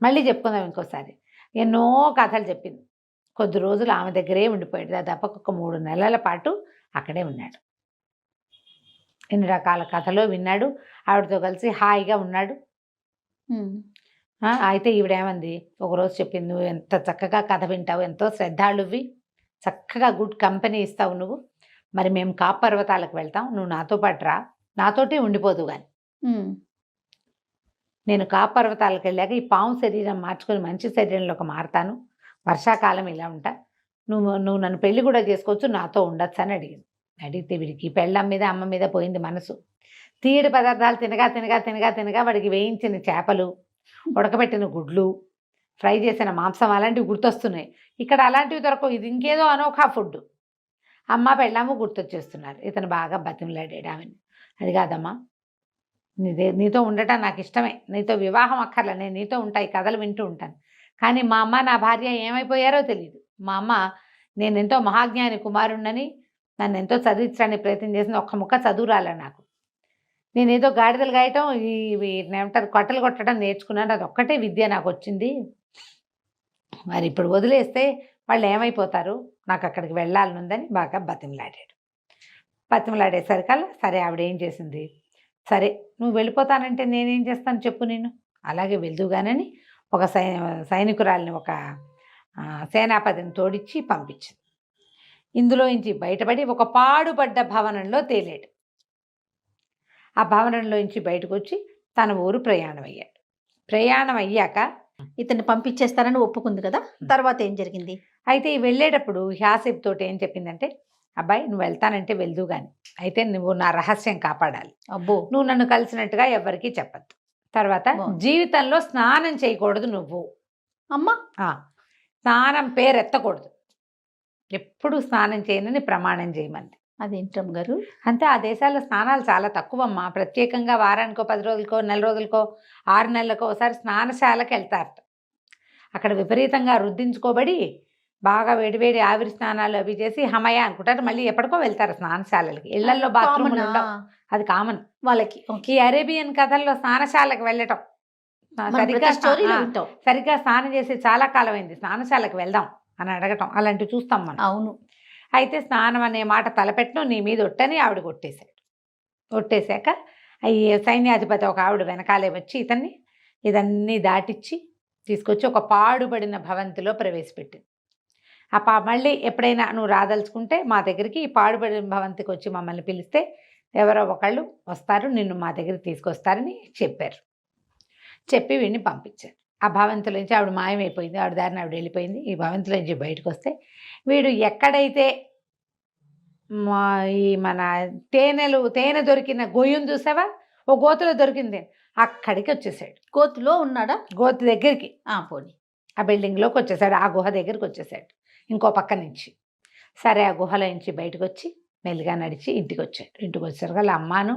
మళ్ళీ చెప్పుకుందాం ఇంకోసారి. ఎన్నో కథలు చెప్పింది. కొద్ది రోజులు ఆమె దగ్గరే ఉండిపోయాడు. దాదాపు ఒక 3 నెలల పాటు అక్కడే ఉన్నాడు. ఎన్ని రకాల కథలో విన్నాడు, ఆవిడతో కలిసి హాయిగా ఉన్నాడు. అయితే ఈవిడేమంది, ఒకరోజు చెప్పింది, నువ్వు ఎంత చక్కగా కథ వింటావు, ఎంతో శ్రద్ధాళువి, చక్కగా గుడ్ కంపెనీ ఇస్తావు నువ్వు, మరి మేము కాప్ పర్వతాలకు వెళ్తాం, నువ్వు నాతో పాటు రా, నాతోటి ఉండిపోదు కానీ నేను కాప్ పర్వతాలకు వెళ్ళాక ఈ పాము శరీరం మార్చుకొని మంచి శరీరంలోకి మారుతాను, వర్షాకాలం ఇలా ఉంటా, నువ్వు నన్ను పెళ్లి కూడా చేసుకోవచ్చు, నాతో ఉండొచ్చు అని అడిగింది. అడిగితే వీడికి పెళ్ళం మీద అమ్మ మీద పోయింది మనసు. తీయడి పదార్థాలు తినగా తినగా తినగా తినగా వాడికి వేయించిన చేపలు, ఉడకబెట్టిన గుడ్లు, ఫ్రై చేసిన మాంసం అలాంటివి గుర్తొస్తున్నాయి. ఇక్కడ అలాంటివి దొరకవు, ఇది ఇంకేదో అనోఖా ఫుడ్. అమ్మ పెళ్ళాము గుర్తొచ్చేస్తున్నారు. ఇతను బాగా బతిమలాడాడు ఆమెను. అది కాదమ్మా, నీతో ఉండటం నాకు ఇష్టమే, నీతో వివాహం అక్కర్లే, నేను నీతో ఉంటాయి, కథలు వింటూ ఉంటాను, కానీ మా అమ్మ నా భార్య ఏమైపోయారో తెలియదు. మా అమ్మ నేను ఎంతో మహాజ్ఞాని కుమారుణ్ణని, నన్ను ఎంతో చదివించడానికి ప్రయత్నం చేసిన, ఒక్క ముక్క చదువురాలే నాకు, నేనేదో గాడిదలు గాయటం, ఏమంటారు కొట్టలు కొట్టడం నేర్చుకున్నాను, అది ఒక్కటే విద్య నాకు వచ్చింది, మరి ఇప్పుడు వదిలేస్తే వాళ్ళు ఏమైపోతారు, నాకు అక్కడికి వెళ్ళాలనుందని బాగా బతిమలాడాడు. బతిమలాడేసరికల్లా సరే ఆవిడ ఏం చేసింది, సరే నువ్వు వెళ్ళిపోతానంటే నేనేం చేస్తాను చెప్పు, నేను అలాగే వెళ్దుగానని ఒక సైనికురాలిని, ఒక సేనాపతిని తోడిచ్చి పంపించింది. ఇందులోంచి బయటపడి ఒక పాడుపడ్డ భవనంలో తేలాడు. ఆ భవనంలోంచి బయటకు వచ్చి తన ఊరు ప్రయాణం అయ్యాడు. ప్రయాణం అయ్యాక ఇతన్ని పంపించేస్తారని ఒప్పుకుంది కదా, తర్వాత ఏం జరిగింది? అయితే వెళ్ళేటప్పుడు హ్యాసిబ్ తోటి ఏం చెప్పిందంటే, అబ్బాయి నువ్వు వెళ్తానంటే వెళ్దు కానీ, అయితే నువ్వు నా రహస్యం కాపాడాలి, అబ్బో, నువ్వు నన్ను కలిసినట్టుగా ఎవరికి చెప్పద్దు, తర్వాత జీవితంలో స్నానం చేయకూడదు నువ్వు, అమ్మా స్నానం పేరెత్తకూడదు, ఎప్పుడు స్నానం చేయనని ప్రమాణం చేయమంది. అదేంటమ్మ గారు? అంతే, ఆ దేశాల్లో స్నానాలు చాలా తక్కువమ్మా. ప్రత్యేకంగా వారానికో 10 రోజులకో నెల రోజులకో 6 నెలలకో ఒకసారి స్నానశాలకు వెళ్తారట. అక్కడ విపరీతంగా రుద్దించుకోబడి బాగా వేడివేడి ఆవిరి స్నానాలు అవి చేసి హమయ అనుకుంటారు, మళ్ళీ ఎప్పటికో వెళ్తారు స్నానశాలలకి. ఇళ్లలో బాత్రూములు ఉండవు, అది కామన్ వాళ్ళకి. ఈ అరేబియన్ కథల్లో స్నానశాలకు వెళ్ళటం, సరిగ్గా స్నానం చేసి చాలా కాలం అయింది, స్నానశాలకు వెళ్దాం అని అడగటం, అలాంటివి చూస్తాం మనం. అవును. అయితే స్నానం అనే మాట తలపెట్టను, నీ మీద ఒట్టని ఆవిడ కొట్టేశాడు. కొట్టేశాక ఈ సైన్యాధిపతి ఒక ఆవిడ వెనకాలే వచ్చి ఇదన్నీ దాటిచ్చి తీసుకొచ్చి ఒక పాడుబడిన భవంతిలో ప్రవేశపెట్టింది. మళ్ళీ ఎప్పుడైనా నువ్వు రాదలుచుకుంటే మా దగ్గరికి ఈ పాడుబడిన భవంతికి వచ్చి మమ్మల్ని పిలిస్తే ఎవరో ఒకళ్ళు వస్తారు, నిన్ను మా దగ్గరికి తీసుకొస్తారని చెప్పారు. చెప్పి వీడిని పంపించారు. ఆ భవంతిలోంచి ఆవిడ మాయమైపోయింది, ఆవిడ దారిని ఆవిడ వెళ్ళిపోయింది. ఈ భవంతిలోంచి బయటకు వస్తే వీడు ఎక్కడైతే మన తేనె దొరికిన గొయ్యను చూసావా, ఓ గోతులో దొరికింది, అక్కడికి వచ్చేసాడు. కోతిలో ఉన్నాడా? గోతు దగ్గరికి, పోనీ ఆ బిల్డింగ్లోకి వచ్చేసాడు, ఆ గుహ దగ్గరికి వచ్చేసాడు ఇంకో పక్క నుంచి. సరే ఆ గుహలో నుంచి బయటకు వచ్చి మెల్లిగా నడిచి ఇంటికి వచ్చాడు. ఇంటికి వచ్చారు వాళ్ళ అమ్మాను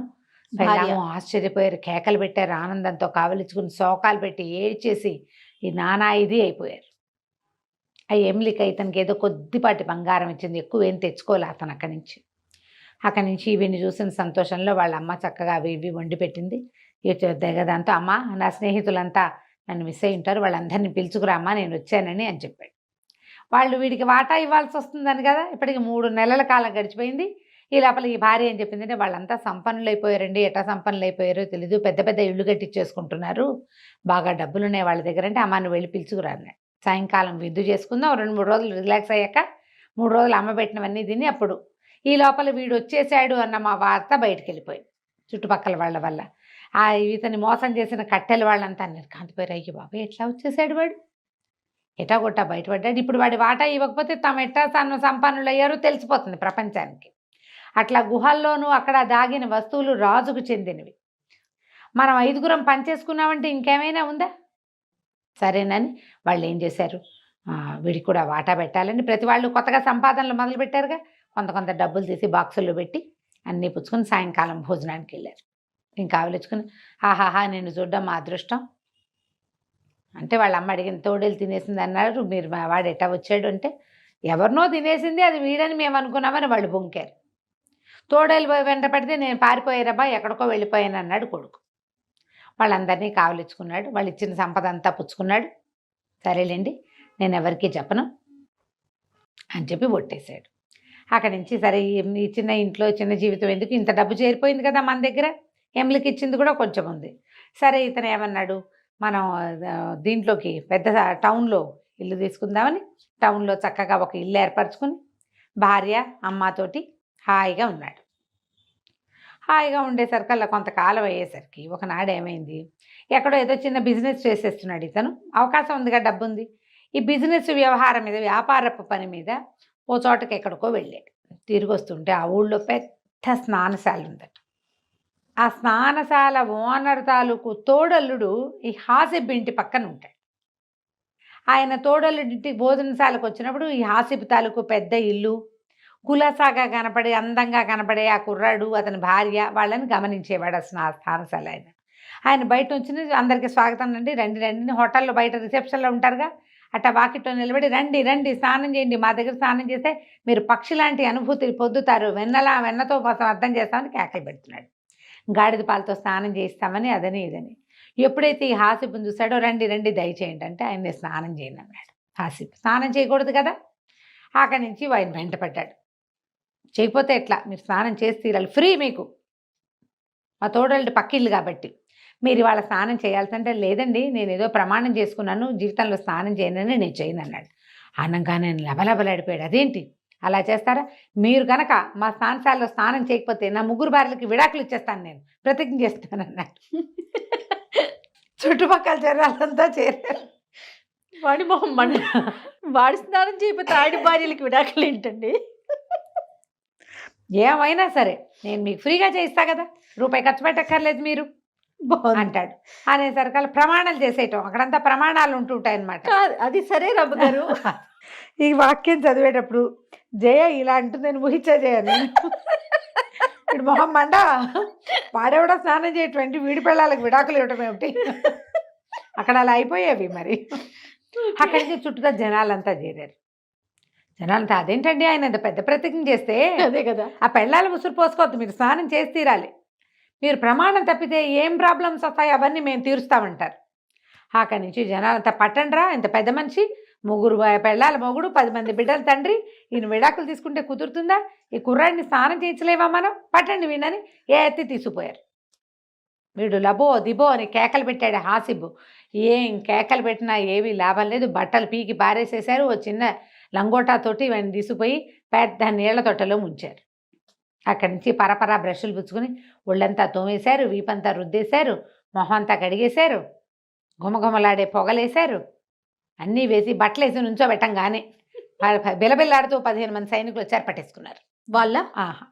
పెళ్ళాము ఆశ్చర్యపోయారు, కేకలు పెట్టారు, ఆనందంతో కావలించుకుని శోకాలు పెట్టి ఏడ్చేసి ఈ నానా ఇది అయిపోయారు. ఆ ఎమ్లిక ఇతనికి ఏదో కొద్దిపాటి బంగారం ఇచ్చింది, ఎక్కువ ఏం తెచ్చుకోలే అతను. అక్కడి నుంచి ఇవన్నీ చూసిన సంతోషంలో వాళ్ళ అమ్మ చక్కగా అవి ఇవి వండి పెట్టింది. దాంతో అమ్మ నా స్నేహితులంతా నన్ను మిస్ అయి ఉంటారు, వాళ్ళందరినీ పిలుచుకురా అమ్మ నేను వచ్చానని అని చెప్పాడు. వాళ్ళు వీడికి వాటా ఇవ్వాల్సి వస్తుందని కదా, ఇప్పటికి 3 నెలల కాలం గడిచిపోయింది. ఈ లోపల ఈ భార్య ఏం చెప్పింది అంటే వాళ్ళంతా సంపన్నులు అయిపోయారండి, ఎట్లా సంపన్నులు అయిపోయారో తెలీదు, పెద్ద పెద్ద ఇళ్ళు కట్టించేసుకుంటున్నారు, బాగా డబ్బులు ఉన్నాయి వాళ్ళ దగ్గర అంటే అమ్మని వెళ్ళి పిలుచుకురా అన్నాడు. సాయంకాలం విందు చేసుకుందాం, 2-3 రోజులు రిలాక్స్ అయ్యాక 3 రోజులు అమ్మ పెట్టినవన్నీ తిని అప్పుడు ఈ లోపల వీడు వచ్చేసాడు అన్న మా వార్త బయటికి వెళ్ళిపోయింది చుట్టుపక్కల వాళ్ళ వల్ల. ఇతని మోసం చేసిన కట్టెల వాళ్ళంతా నిర్కాంతిపోయారు. అయ్యో బాబు ఎట్లా వచ్చేసాడు వాడు, ఎటా కొట్టా బయటపడ్డాడు, ఇప్పుడు వాడి వాటా ఇవ్వకపోతే తమ ఎట్టా తను సంపన్నులు అయ్యారో తెలిసిపోతుంది ప్రపంచానికి. అట్లా గుహల్లోనూ అక్కడ దాగిన వస్తువులు రాజుకు చెందినవి. మనం 5గురం పనిచేసుకున్నామంటే ఇంకేమైనా ఉందా? సరేనని వాళ్ళు ఏం చేశారు, వీడికి కూడా వాటా పెట్టాలని ప్రతి వాళ్ళు కొత్తగా సంపాదనలు మొదలుపెట్టారుగా, కొంత డబ్బులు తీసి బాక్సుల్లో పెట్టి అన్నీ పుచ్చుకొని సాయంకాలం భోజనానికి వెళ్ళారు. ఇంకా ఆలోచుకుని ఆహాహా నిన్ను చూడడం మా అదృష్టం అంటే వాళ్ళ అమ్మ అడిగిన తోడేలు తినేసింది అన్నారు. మీరు వాడు ఎట్టా వచ్చాడు అంటే ఎవరినో తినేసింది, అది వీడని మేము అనుకున్నామని వాళ్ళు బొంకారు. తోడేలు వెంట పడితే నేను పారిపోయారబ్బా ఎక్కడికో వెళ్ళిపోయాను అన్నాడు కొడుకు. వాళ్ళందరినీ కావలించుకున్నాడు, వాళ్ళు ఇచ్చిన సంపద అంతా పుచ్చుకున్నాడు. సరేలేండి నేను ఎవరికీ చెప్పను అని చెప్పి ఒట్టేశాడు. అక్కడి నుంచి సరే ఈ చిన్న ఇంట్లో చిన్న జీవితం ఎందుకు, ఇంత డబ్బు చేరిపోయింది కదా మన దగ్గర, ఎమ్లికి ఇచ్చింది కూడా కొంచెం ఉంది. సరే ఇతను ఏమన్నాడు, మనం దీంట్లోకి పెద్ద టౌన్లో ఇల్లు తీసుకుందామని టౌన్లో చక్కగా ఒక ఇల్లు ఏర్పరచుకుని భార్య అమ్మతోటి హాయిగా ఉన్నాడు. హాయిగా ఉండేసరికల్లా కొంతకాలం అయ్యేసరికి ఒకనాడు ఏమైంది, ఎక్కడో ఏదో చిన్న బిజినెస్ చేసేస్తున్నాడు ఇతను, అవకాశం ఉందిగా, డబ్బు ఉంది. ఈ బిజినెస్ వ్యవహారం మీద వ్యాపారపు పని మీద ఓ చోటకి ఎక్కడికో వెళ్ళాడు. తిరిగి వస్తుంటే ఆ ఊళ్ళో పెద్ద స్నానశాల ఉందట. ఆ స్నానశాల ఓనర్ తాలూకు తోడల్లుడు ఈ హాసిబ్ ఇంటి పక్కన ఉంటాడు. ఆయన తోడల్లుడింటి భోజనశాలకు వచ్చినప్పుడు ఈ హాసిబ్ తాలూకు పెద్ద ఇల్లు, కులసాగా కనపడే అందంగా కనపడే ఆ కుర్రాడు అతని భార్య వాళ్ళని గమనించేవాడు అసలు ఆ స్నానశాల. ఆయన బయట నుంచి అందరికీ స్వాగతం అండి, రండి రండి, హోటల్లో బయట రిసెప్షన్లో ఉంటారుగా, అట్లా వాకిట్లో నిలబడి రండి రండి స్నానం చేయండి, మా దగ్గర స్నానం చేస్తే మీరు పక్షి లాంటి అనుభూతి పొందుతారు, వెన్నతో కోసం అర్థం చేస్తామని కేకలు పెడుతున్నాడు. గాడిద పాలతో స్నానం చేయిస్తామని అదని ఇదని. ఎప్పుడైతే ఈ హాసిబ్ని చూశాడో రండి రండి దయచేయండి అంటే ఆయన స్నానం చేయండి అన్నాడు. హాసిబ్ స్నానం చేయకూడదు కదా, అక్కడి నుంచి ఆయన వెంటపడ్డాడు. చేయకపోతే ఎట్లా, మీరు స్నానం చేసి తీరాలి, ఫ్రీ మీకు, మా తోడల్లి పక్కిళ్ళు కాబట్టి మీరు ఇవాళ స్నానం చేయాల్సింటే, లేదండి నేను ఏదో ప్రమాణం చేసుకున్నాను జీవితంలో స్నానం చేయనని నేను చేయను అన్నాడు. అనగానే లబలబలాడిపోయాడు. అదేంటి అలా చేస్తారా, మీరు కనుక మా స్నానశాలలో స్నానం చేయకపోతే నా 3 భార్యలకి విడాకులు ఇచ్చేస్తాను, నేను ప్రతిజ్ఞ చేస్తాను అన్నాడు. చుట్టుపక్కల జనాలంతా చేరారు. వాడి మొహం వాడి స్నానం చేయకపోతే ఆడి భార్యలకి విడాకులు ఏంటండి? ఏమైనా సరే నేను మీకు ఫ్రీగా చేయిస్తా కదా, రూపాయి ఖర్చు పెట్టక్కర్లేదు మీరు అంటాడు. అనేసరికల్లా ప్రమాణాలు చేసేయటం, అక్కడంతా ప్రమాణాలు ఉంటుంటాయి అన్నమాట. అది సరే రమ్మ గారు. ఈ వాక్యం చదివేటప్పుడు జయ ఇలా అంటుంది నేను ఊహించా జయ, నేను ఇప్పుడు మొహం మండ, వాడెవడో స్నానం చేయటువంటి వీడి పిల్లలకి విడాకులు ఇవ్వటం ఏమిటి, అక్కడ అలా అయిపోయేవి. మరి అక్కడి నుంచి చుట్టూ జనాలంతా చేరారు. జనాలంతా అదేంటండి ఆయన ఇంత పెద్ద ప్రతిజ్ఞ చేస్తే, అదే కదా, ఆ పెళ్ళాలు ఉసురు పోసుకోవద్దు, మీరు స్నానం చేసి తీరాలి, మీరు ప్రమాణం తప్పితే ఏం ప్రాబ్లమ్స్ వస్తాయి అవన్నీ మేము తీరుస్తామంటారు. అక్కడి నుంచి జనాలంతా పట్టండ్రా, ఇంత పెద్ద మనిషి, 3 పెళ్ళాల మొగుడు, 10 మంది బిడ్డల తండ్రి, ఈయన విడాకులు తీసుకుంటే కుదురుతుందా, ఈ కుర్రాడిని స్నానం చేయించలేవా మనం, పట్టండి వినని ఏ ఎత్తి తీసుకుపోయారు. వీడు లబో దిబో అని కేకలు పెట్టాడు హాసిబ్. ఏం కేకలు పెట్టినా ఏమీ లాభం లేదు. బట్టలు పీకి పారేసేశారు. ఓ చిన్న లంగోటాతోటి వాడిని తీసుకుపోయి పెద్ద నీళ్ల తొట్టలో ముంచారు. అక్కడి నుంచి పరపరా బ్రష్లు పుచ్చుకుని ఒళ్ళంతా తోమేశారు, వీపంతా రుద్దేశారు, మొహం అంతా కడిగేశారు, గుమగుమలాడే పొగలేశారు, అన్నీ వేసి బట్టలు వేసి నుంచోబెట్టంగానే బిలబిల్లాడుతూ 15 మంది సైనికులు వచ్చారు, పట్టేసుకున్నారు. వాళ్ళ ఆహా,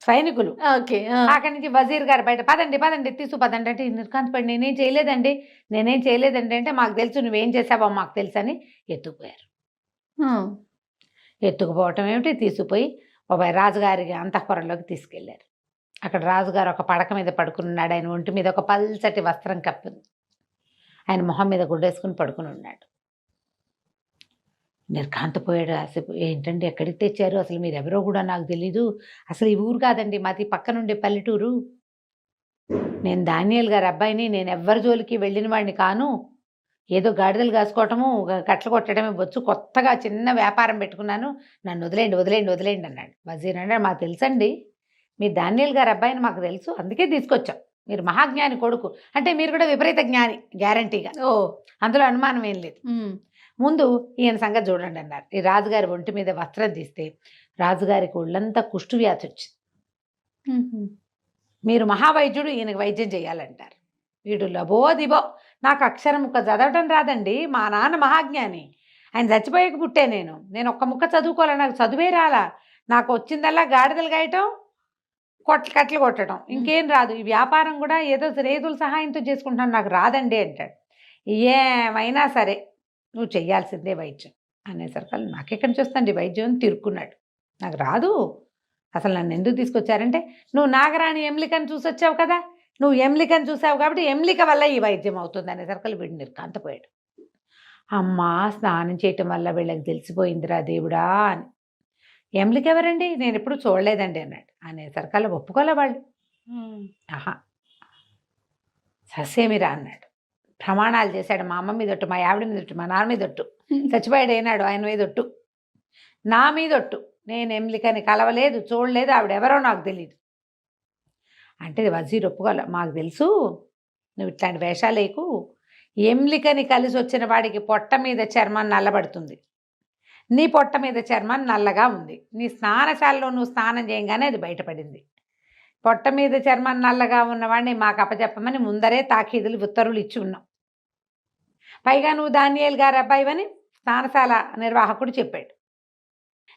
సైనికులు. ఓకే. అక్కడి నుంచి వజీర్ గారు బయట పదండి పదండి పదండి అంటే నిర్కాంత్ పడి నేనేం చేయలేదండి అంటే మాకు తెలుసు నువ్వేం చేసావో మాకు తెలుసు అని ఎత్తుకుపోయారు. ఎత్తుకుపోవటం ఏమిటి, తీసుకుపోయి ఒక రాజుగారి అంతఃపురంలోకి తీసుకెళ్లారు. అక్కడ రాజుగారు ఒక పడక మీద పడుకున్నాడు. ఆయన ఒంటి మీద ఒక పల్చటి వస్త్రం కప్పింది. ఆయన మొహం మీద గుడ్డేసుకుని పడుకుని ఉన్నాడు. నిర్ఘాంతపోయాడు. అసలు ఏంటండి ఎక్కడికి తెచ్చారు, అసలు మీరు ఎవరో కూడా నాకు తెలీదు, అసలు ఈ ఊరు కాదండి మాది పక్కనుండే పల్లెటూరు, నేను దానియేల్ గారి అబ్బాయిని, నేను ఎవ్వరి జోలికి వెళ్ళిన వాడిని కాను, ఏదో గాడిదలు కాసుకోవటము కట్టలు కొట్టడమే వచ్చు, కొత్తగా చిన్న వ్యాపారం పెట్టుకున్నాను, నన్ను వదిలేండి అన్నాడు. వజీర్ అన్నాడు మాకు తెలుసండి, మీరు దానియేల్ గారి అబ్బాయిని మాకు తెలుసు, అందుకే తీసుకొచ్చాం, మీరు మహాజ్ఞాని కొడుకు అంటే మీరు కూడా విపరీత జ్ఞాని గ్యారంటీగా, అందులో అనుమానం ఏం లేదు, ముందు ఈయన సంగతి చూడండి అన్నారు. ఈ రాజుగారి ఒంటి మీద వస్త్రం తీస్తే రాజుగారికి ఒళ్ళంతా కుష్టు వ్యాధి వచ్చింది. మీరు మహావైద్యుడు, ఈయనకి వైద్యం చేయాలంటారు. వీడు లబో దిబో, నాకు అక్షరం ముక్క చదవటం రాదండి, మా నాన్న మహాజ్ఞాని, ఆయన చచ్చిపోయాక పుట్టే నేను ఒక్క ముక్క చదువుకోవాలా, నాకు చదువే రాలా, నాకు వచ్చిందల్లా గాడిదలు గాయటం కట్టలు కొట్టడం, ఇంకేం రాదు, ఈ వ్యాపారం కూడా ఏదో రైతుల సహాయంతో చేసుకుంటాను, నాకు రాదండి అంటాడు. ఏమైనా సరే నువ్వు చెయ్యాల్సిందే వైద్యం అనేసరికి నాకెక్కడి నుంచి వస్తాండి వైద్యం అని తిరుక్కున్నాడు. నాకు రాదు, అసలు నన్ను ఎందుకు తీసుకొచ్చారంటే నువ్వు నాగరాణి ఎమ్లికని చూసొచ్చావు కదా, నువ్వు ఎమ్లికని చూసావు కాబట్టి ఎమ్లిక వల్ల ఈ వైద్యం అవుతుంది అనేసరికి వీడు నిర్కాంతపోయాడు. అమ్మా స్నానం చేయటం వల్ల వీళ్ళకి తెలిసిపోయిందిరా దేవుడా అని. ఎమ్లిక ఎవరండి, నేను ఎప్పుడు చూడలేదండి అన్నాడు. అనేసరికి ఒప్పుకోలే వాళ్ళు. ఆహా ససేమిరా అన్నాడు. ప్రమాణాలు చేశాడు, మా అమ్మ మీద ఒట్టు, మా ఆవిడ మీద ఒట్టు, మా నాన్న మీద ఒట్టు, చచ్చిపోయాడు అయినాడు ఆయన మీద ఒట్టు, నా మీద ఒట్టు, నేను ఎమ్లికని కలవలేదు, చూడలేదు, ఆవిడెవరో నాకు తెలియదు అంటే వజీర్ ఒప్పుకోలే. మాకు తెలుసు నువ్వు ఇట్లాంటి వేషాలు వేయకు, ఎమ్లికని కలిసి వచ్చిన వాడికి పొట్ట మీద చర్మం నల్లబడుతుంది, నీ పొట్ట మీద చర్మం నల్లగా ఉంది, నీ స్నానశాలలో నువ్వు స్నానం చేయగానే అది బయటపడింది, పొట్ట మీద చర్మం నల్లగా ఉన్నవాడిని మాకు అప్పచెప్పమని ముందరే తాకీదులు ఉత్తర్వులు ఇచ్చి ఉన్నాం, పైగా నువ్వు దానియేల్ గారి అబ్బాయివని స్నానశాల నిర్వాహకుడు చెప్పాడు,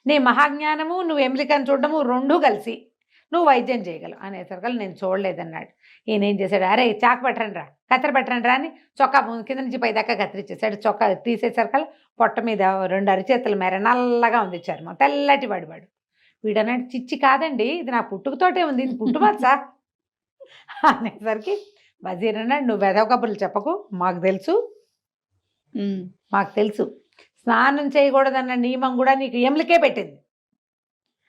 నీ మహాజ్ఞానము నువ్వు ఎమ్లికని చూడడము రెండూ కలిసి నువ్వు వైద్యం చేయగలవు అనేసరికి నేను చూడలేదన్నాడు. ఈయన ఏం చేశాడు, అరే చాకు పెట్టండి రా, కత్తెర పెట్టండి రా అని చొక్కా కింద నుంచి పైదాకా కత్తిరించేశాడు. చొక్కా తీసేసరికి పొట్ట మీద 2 అరిచేతుల మేర నల్లగా ఉంది చర్మం, తెల్లటి వాడు. వీడన్నాడు చిచ్చి కాదండి, ఇది నా పుట్టుకతోటే ఉంది, ఇది పుట్టుమచ్చా అనేసరికి వజీర్ అన్నాడు నువ్వు వెధవ కబుర్లు చెప్పకు, మాకు తెలుసు స్నానం చేయకూడదన్న నియమం కూడా నీకు ఎమ్లికే పెట్టింది,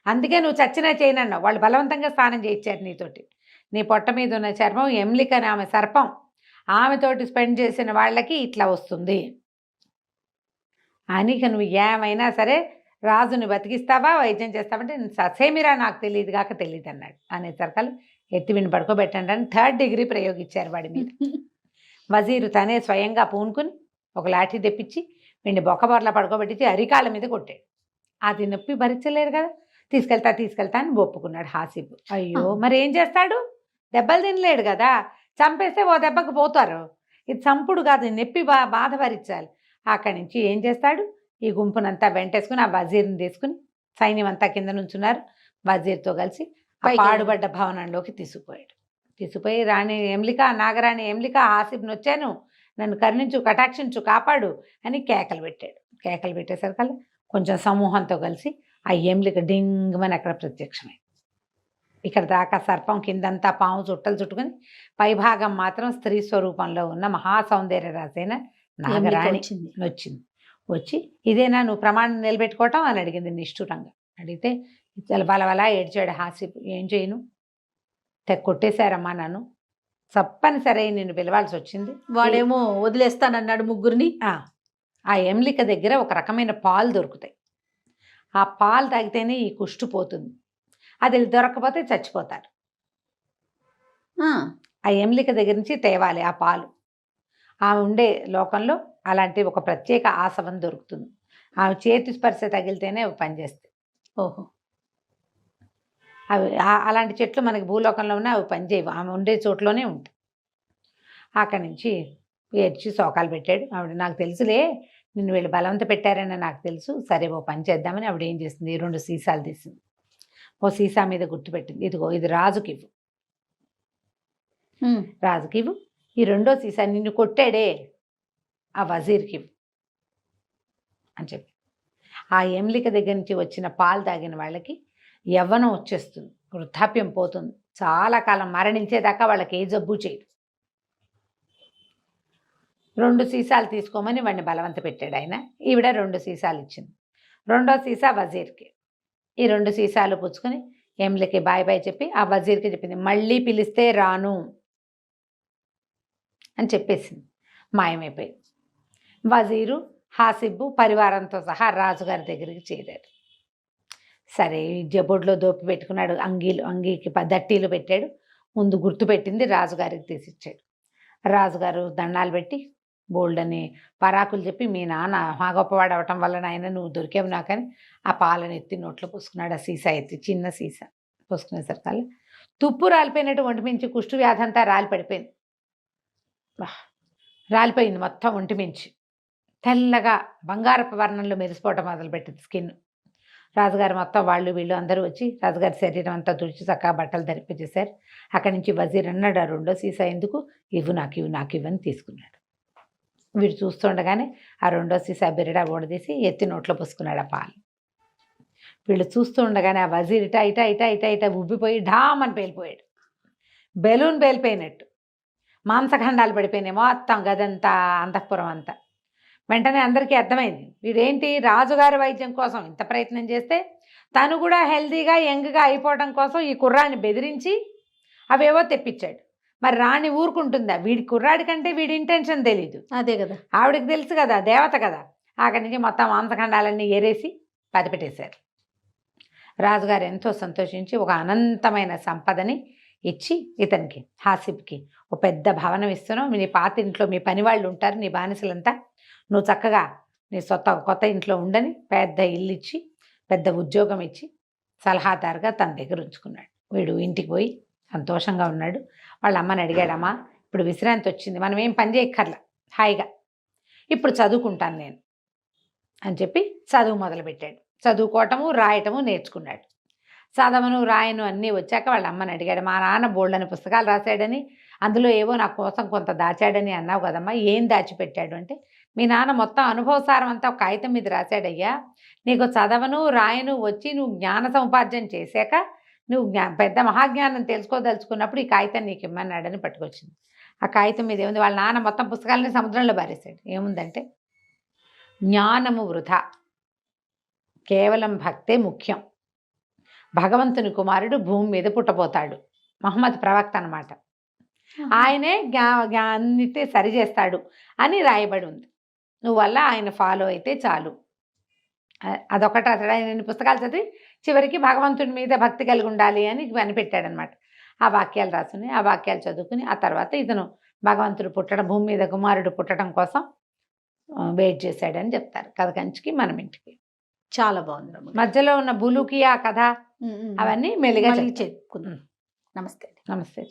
అందుకే నువ్వు చచ్చినా చేయనన్నావు, వాళ్ళు బలవంతంగా స్నానం చేయించారు నీతోటి, నీ పొట్ట మీద ఉన్న చర్మం ఎమ్లిక అని ఆమె సర్పం, ఆమెతోటి స్పెండ్ చేసిన వాళ్ళకి ఇట్లా వస్తుంది అని, నువ్వు ఏమైనా సరే రాజుని బతికిస్తావా వైద్యం చేస్తావంటే ససేమిరా నాకు తెలియదు కాక తెలియదు అన్నాడు. అనేసరికి ఎత్తి విని పడుకోబెట్టండి అని 3rd డిగ్రీ ప్రయోగించారు వాడి మీద. వజీరు తనే స్వయంగా పూనుకుని ఒక లాఠీ తెప్పించి వీడిని బొక్కబొరలా పడుకోబెట్టి అరికాళ్ళ మీద కొట్టాడు. అది నొప్పి భరించలేరు కదా, తీసుకెళ్తా అని ఒప్పుకున్నాడు హాసిబ్. అయ్యో మరి ఏం చేస్తాడు, దెబ్బలు తినలేడు కదా, చంపేస్తే ఓ దెబ్బకు పోతారు, ఇది చంపుడు కాదు, నొప్పి బాధ భరించాలి. అక్కడి నుంచి ఏం చేస్తాడు, ఈ గుంపునంతా వెంటేసుకుని ఆ వజీర్ని తీసుకుని సైన్యం అంతా కింద నుంచున్నారు, వజీర్తో కలిసి పాడుబడ్డ భవనంలోకి తీసుకుపోయి రాణి ఎమ్లిక, నాగరాణి ఎమ్లిక, హాసిబ్ని వచ్చాను, నన్ను కరుణించు, కటాక్షించు, కాపాడు అని కేకలు పెట్టాడు. కేకలు పెట్టేసరికి కొంచెం సమూహంతో కలిసి ఆ ఎమ్లిక డింగమని అక్కడ ప్రత్యక్షమైంది. ఇక్కడ దాకా సర్పం, కిందంతా పాము చుట్టలు చుట్టుకుని పైభాగం మాత్రం స్త్రీ స్వరూపంలో ఉన్న మహాసౌందర్య రాజైన నాగరాణి వచ్చింది. వచ్చి ఇదేనా నువ్వు ప్రమాణం నిలబెట్టుకోవటం అని అడిగింది నిష్ఠురంగా. అడిగితే బలవలా ఏడ్చాడు హాసిబ్. ఏం చేయను, కొట్టేశారమ్మా నన్ను, తప్పనిసరి నిన్ను పిలవాల్సి వచ్చింది. వాడేమో వదిలేస్తానన్నాడు ముగ్గురిని. ఆ ఎమ్లిక దగ్గర ఒక రకమైన పాలు దొరుకుతాయి, ఆ పాలు తాగితేనే ఈ కుష్టు పోతుంది, అది దొరకకపోతే చచ్చిపోతారు. ఆ ఎమ్లిక దగ్గర నుంచి తేవాలి ఆ పాలు. ఆమె ఉండే లోకంలో అలాంటి ఒక ప్రత్యేక ఆసవం దొరుకుతుంది. ఆమె చేతి స్పర్శ తగిలితేనే అవి పనిచేస్తాయి. ఓహో. అవి అలాంటి చెట్లు మనకి భూలోకంలో ఉన్న అవి పనిచేయవు. ఆమె ఉండే చోట్లోనే ఉంటాయి. అక్కడి నుంచి ఏడ్చి శోకాలు పెట్టాడు. ఆవిడ నాకు తెలుసులే నిన్ను వీళ్ళు బలవంత పెట్టారని నాకు తెలుసు, సరే ఓ పని చేద్దామని ఆవిడ ఏం చేసింది, 2 సీసాలు తీసింది. ఓ సీసా మీద గుర్తుపెట్టింది, ఇదిగో ఇది రాజుకివ్వు, రాజుకివ్వు. ఈ 2వ సీసా నిన్ను కొట్టాడే ఆ వజీర్కివ్వు అని చెప్పి. ఆ ఎమ్లిక దగ్గర నుంచి వచ్చిన పాలు తాగిన వాళ్ళకి యవ్వనం వచ్చేస్తుంది, వృద్ధాప్యం పోతుంది, చాలా కాలం మరణించేదాకా వాళ్ళకి ఏ జబ్బు చేయదు. 2 సీసాలు తీసుకోమని వాడిని బలవంత పెట్టాడు ఆయన. ఈవిడ 2 సీసాలు ఇచ్చింది. 2వ సీసా వజీర్కి. ఈ 2 సీసాలు పుచ్చుకొని ఎమ్లికి బాయ్ బాయ్ చెప్పి ఆ వజీర్కి చెప్పింది, మళ్ళీ పిలిస్తే రాను అని చెప్పేసింది. మాయమైపోయింది. వజీరు హాసిబ్బు పరివారంతో సహా రాజుగారి దగ్గరికి చేరారు. సరే జబొడ్లో దోపి పెట్టుకున్నాడు, అంగీకి దట్టీలు పెట్టాడు. ముందు గుర్తు పెట్టింది రాజుగారికి తీసిచ్చాడు. రాజుగారు దండాలు పెట్టి బోల్డని పరాకులు చెప్పి, మీ నాన్న మా గొప్పవాడు అవటం వల్ల నాయన నువ్వు దొరికావు నాకని ఆ పాలను ఎత్తి నోట్లో పోసుకున్నాడు. ఆ సీసా ఎత్తి, చిన్న సీసా పోసుకునేసరికల్లా తుప్పు రాలిపోయినట్టు ఒంటి మించి కుష్టు వ్యాధి అంతా రాలి పడిపోయింది. రాలిపోయింది మొత్తం ఒంటి మించి. తెల్లగా బంగారపు వర్ణంలో మెరిసిపోవటం మొదలుపెట్టింది స్కిన్. రాజుగారు మొత్తం వాళ్ళు వీళ్ళు అందరూ వచ్చి రాజుగారి శరీరం అంతా తుడిచి చక్కగా బట్టలు ధరిపించేశారు. అక్కడి నుంచి వజీర్ అన్నాడు, ఆ 2వ సీసా ఎందుకు, ఇవ్వు నాకు ఇవ్వని తీసుకున్నాడు. వీడు చూస్తుండగానే ఆ 2వ సీసా బిరడా ఓడదీసి ఎత్తి నోట్లో పోసుకున్నాడు ఆ పాలు. వీళ్ళు చూస్తూ ఉండగానే ఆ వజీర్ ఇటా ఇటా ఇటా ఇటా ఇటా ఉబ్బిపోయి ఢామ్ అని పేలిపోయాడు. బెలూన్ పేలిపోయినట్టు మాంసఖండాలు పడిపోయినాయి మొత్తం గదంతా, అంతఃపురం అంతా. వెంటనే అందరికీ అర్థమైంది, వీడేంటి రాజుగారి వైద్యం కోసం ఇంత ప్రయత్నం చేస్తే తను కూడా హెల్తీగా యంగ్గా అయిపోవడం కోసం ఈ కుర్రాడిని బెదిరించి అవేవో తెప్పించాడు. మరి రాణి ఊరుకుంటుందా? వీడి కుర్రాడి కంటే వీడి ఇంటెన్షన్ తెలీదు. అదే కదా, ఆవిడకి తెలుసు కదా, దేవత కదా. అక్కడి నుంచి మొత్తం మాంసఖండాలన్నీ ఏరేసి పదిపెట్టేశారు. రాజుగారు ఎంతో సంతోషించి ఒక అనంతమైన సంపదని ఇచ్చి ఇతనికి హాసిబ్కి ఒక పెద్ద భవనం ఇస్తున్నావు, నీ పాత ఇంట్లో మీ పని వాళ్ళు ఉంటారు, నీ బానిసలంతా, నువ్వు చక్కగా నీ కొత్త ఇంట్లో ఉండని పెద్ద ఇల్లు ఇచ్చి పెద్ద ఉద్యోగం ఇచ్చి సలహాదారుగా తన దగ్గర ఉంచుకున్నాడు. వీడు ఇంటికి పోయి సంతోషంగా ఉన్నాడు. వాళ్ళ అమ్మని అడిగాడమ్మా, ఇప్పుడు విశ్రాంతి వచ్చింది, మనం ఏం పని చేయక్కర్లా, హాయిగా ఇప్పుడు చదువుకుంటాను నేను అని చెప్పి చదువు మొదలుపెట్టాడు. చదువుకోవటము రాయటము నేర్చుకున్నాడు. చదవను రాయను అన్నీ వచ్చాక వాళ్ళ అమ్మని అడిగాడు, మా నాన్న బోల్డని పుస్తకాలు రాశాడని అందులో ఏవో నా కోసం కొంత దాచాడని అన్నావు కదమ్మా, ఏం దాచిపెట్టాడు అంటే, మీ నాన్న మొత్తం అనుభవసారం అంతా ఒక కాగితం మీద రాశాడయ్యా, నీకు చదవను రాయను వచ్చి నువ్వు జ్ఞాన సముపార్జన చేశాక నువ్వు పెద్ద మహాజ్ఞానం తెలుసుకోదలుచుకున్నప్పుడు ఈ కాగితం నీకు ఇమ్మన్నాడని పట్టుకొచ్చింది. ఆ కాగితం మీద ఏముంది, వాళ్ళ నాన్న మొత్తం పుస్తకాలని సముద్రంలో బారేశాడు. ఏముందంటే, జ్ఞానము వృధా, కేవలం భక్తే ముఖ్యం, భగవంతుని కుమారుడు భూమి మీద పుట్టబోతాడు, మహమ్మద్ ప్రవక్త అన్నమాట, ఆయనే అన్నిటి సరి చేస్తాడు అని రాయబడి ఉంది. నువ్వల్ల ఆయన ఫాలో అయితే చాలు. అదొకటి అతడు ఆయన పుస్తకాలు చదివి చివరికి భగవంతుడి మీద భక్తి కలిగి ఉండాలి అని కనిపెట్టాడనమాట. ఆ వాక్యాలు రాసుకుని ఆ వాక్యాలు చదువుకుని ఆ తర్వాత ఇతను భగవంతుడు పుట్టడం, భూమి మీద కుమారుడు పుట్టడం కోసం వెయిట్ చేశాడని చెప్తారు. కథ కంచికి మనం ఇంటికి. చాలా బాగుంది రమ్మ. మధ్యలో ఉన్న బులుకి ఆ కథ అవన్నీ మెల్లిగా మళ్ళీ చెప్పుకుందాం. నమస్తే. నమస్తే.